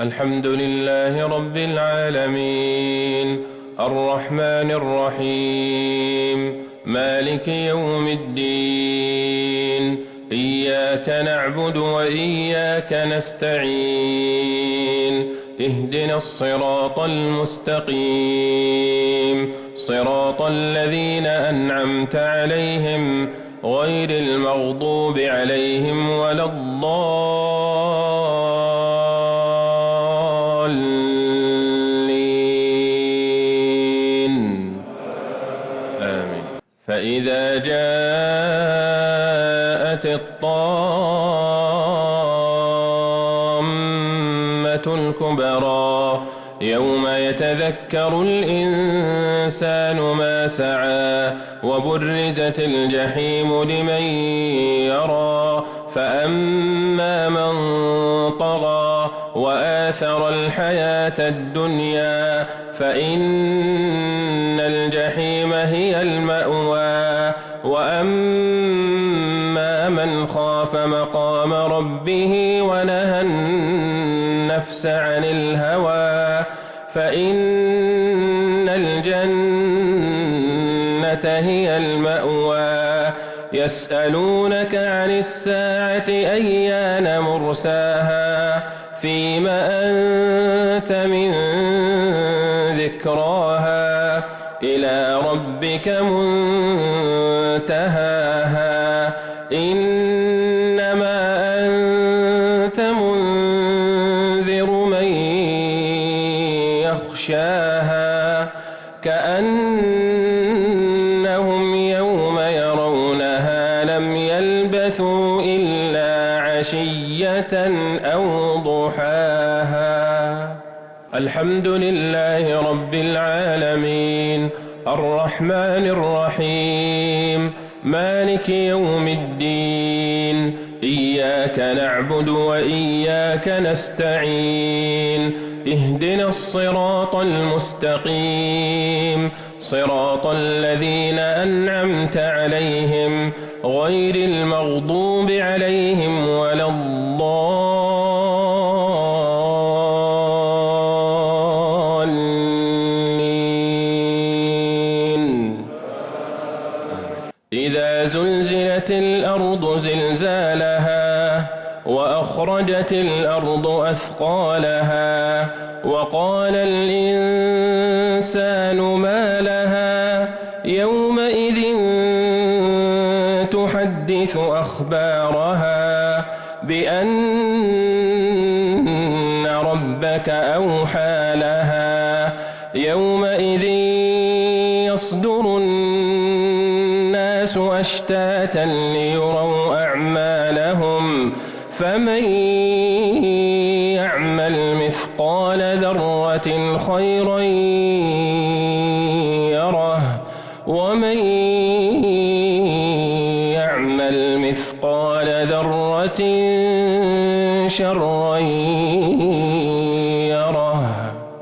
الحمد لله رب العالمين الرحمن الرحيم مالك يوم الدين إياك نعبد وإياك نستعين اهدنا الصراط المستقيم صراط الذين أنعمت عليهم غير المغضوب عليهم ولا الضالين آمين. فإذا جاءت الطامة الكبرى يوم يتذكر الإنسان ما سعى وبرزت الجحيم لمن يرى فأما من طغى وآثر الحياة الدنيا فإن الجحيم هي المأوى وأما من خاف مقام ربه ونهى النفس عن الهوى فإن الجنة هي المأوى يسألونك عن الساعة أيان مرساها فيم أنت من ذكراها إلى ربك منتهاها إنما أنت منذر من يخشاها كأنهم يوم يرونها لم يلبثوا إلا عشية أو ضحاها. الحمد لله رب العالمين الرحمن الرحيم مالك يوم الدين إياك نعبد وإياك نستعين اهدنا الصراط المستقيم صراط الذين أنعمت عليهم غير المغضوب عليهم ولا الضالين. إذا زلزلت الأرض زلزالها وأخرجت الأرض أثقالها وقال الإنسان ما لها يومئذ تحدث أخبارها بأن ربك أوحى لها يومئذ يصدر الناس أشتاتا ليروا أعمالهم فمن يعمل مثقال ذرة خيرا يره ومن يعمل مثقال ذرة شرا